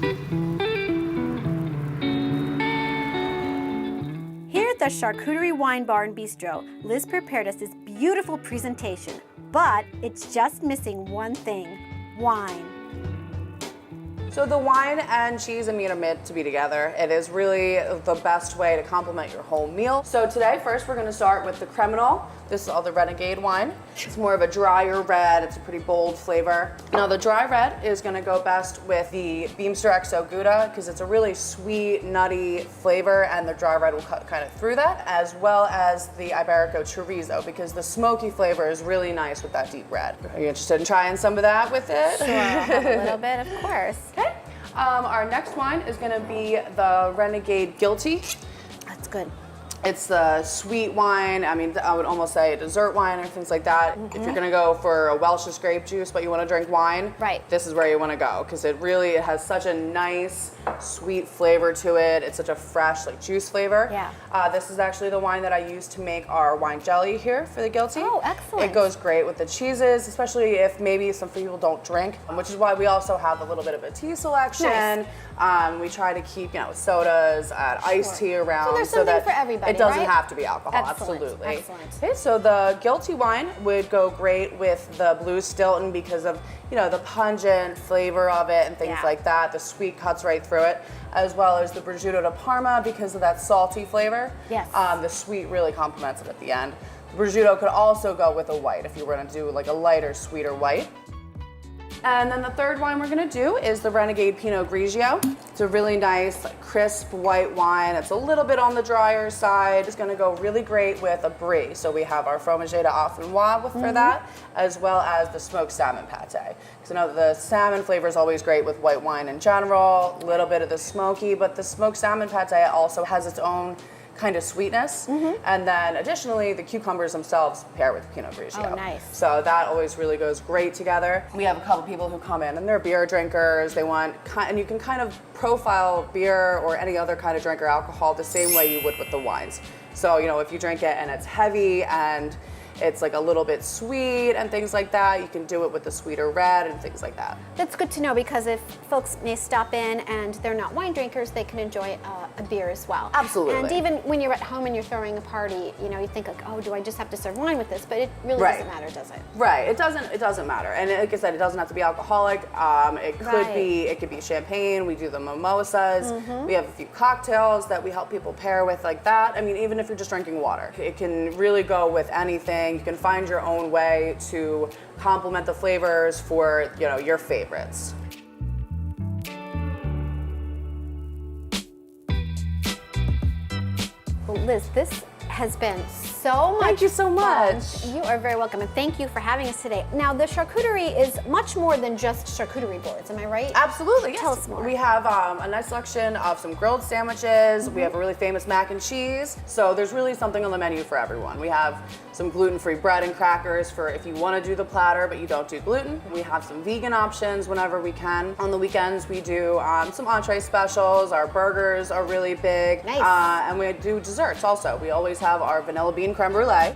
Here at the Charcuterie Wine Bar and Bistro, Liz prepared us this beautiful presentation, but it's just missing one thing: wine. So the wine and cheese and meat are meant to be together. It is really the best way to complement your whole meal. So today, first we're gonna start with the Criminal. This is all the Renegade wine. It's more of a drier red. It's a pretty bold flavor. Now the dry red is gonna go best with the Bistro XO Gouda because it's a really sweet, nutty flavor, and the dry red will cut kind of through that, as well as the Iberico Chorizo because the smoky flavor is really nice with that deep red. Are you interested in trying some of that with it? Sure, I'll have a little bit, of course. Okay. Our next wine is gonna be the Renegade Guilty. That's good. It's the sweet wine. I mean, I would almost say a dessert wine or things like that. If you're gonna go for a Welch's grape juice, but you wanna drink wine, right, this is where you wanna go because it has such a nice, sweet flavor to it. It's such a fresh, like juice flavor. Yeah. This is actually the wine that I use to make our wine jelly here for the Guilty. Oh, excellent. It goes great with the cheeses, especially if maybe some people don't drink, which is why we also have a little bit of a tea selection. Nice. We try to keep, sodas and iced tea around. So there's so something that for everybody, it doesn't right? have to be alcohol. Excellent. Absolutely. Excellent. Okay, so the Guilty wine would go great with the Blue Stilton because of, the pungent flavor of it and things like that. The sweet cuts right through it, as well as the Prosciutto de Parma because of that salty flavor. Yes. The sweet really complements it at the end. The prosciutto could also go with a white if you were going to do like a lighter, sweeter white. And then the third wine we're gonna do is the Renegade Pinot Grigio. It's a really nice, crisp white wine. It's a little bit on the drier side. It's gonna go really great with a brie. So we have our fromage de Affanois for that, as well as the smoked salmon pate. Because I know the salmon flavor is always great with white wine in general, a little bit of the smoky, but the smoked salmon pate also has its own kind of sweetness, and then additionally the cucumbers themselves pair with Pinot Grigio. Oh, nice. So that always really goes great together. We have a couple people who come in and they're beer drinkers. They want, and you can kind of profile beer or any other kind of drink or alcohol the same way you would with the wines. So if you drink it and it's heavy and it's like a little bit sweet and things like that, you can do it with the sweeter red and things like that. That's good to know because if folks may stop in and they're not wine drinkers, they can enjoy a beer as well. Absolutely. And even when you're at home and you're throwing a party, you think like, oh, do I just have to serve wine with this? But it really doesn't matter, does it? Right. It doesn't matter. And like I said, it doesn't have to be alcoholic. It could be champagne. We do the mimosas. We have a few cocktails that we help people pair with like that. I mean, even if you're just drinking water, it can really go with anything. You can find your own way to complement the flavors for, your favorites. Well, Liz, this has been so much. Thank you so much. Fun. You are very welcome, and thank you for having us today. Now, the charcuterie is much more than just charcuterie boards, am I right? Absolutely, yes. Tell us more. We have a nice selection of some grilled sandwiches. We have a really famous mac and cheese. So there's really something on the menu for everyone. We have some gluten-free bread and crackers for if you want to do the platter, but you don't do gluten. We have some vegan options whenever we can. On the weekends, we do some entree specials. Our burgers are really big. Nice. And we do desserts also. We always have our vanilla bean creme brulee.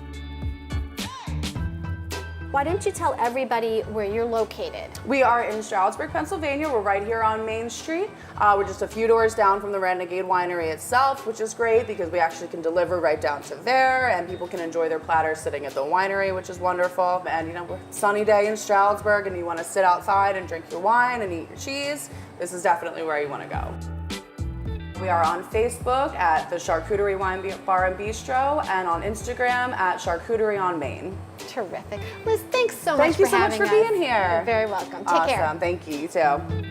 Why don't you tell everybody where you're located? We are in Stroudsburg, Pennsylvania. We're right here on Main Street. We're just a few doors down from the Renegade Winery itself, which is great because we actually can deliver right down to there and people can enjoy their platters sitting at the winery, which is wonderful. And we're a sunny day in Stroudsburg and you want to sit outside and drink your wine and eat your cheese, this is definitely where you want to go. We are on Facebook at the Charcuterie Wine Bar and Bistro and on Instagram at Charcuterie on Main. Terrific. Liz, thanks so much for having us. Thank you so much for being here. You're very welcome. Take care. Awesome. Thank you. You too.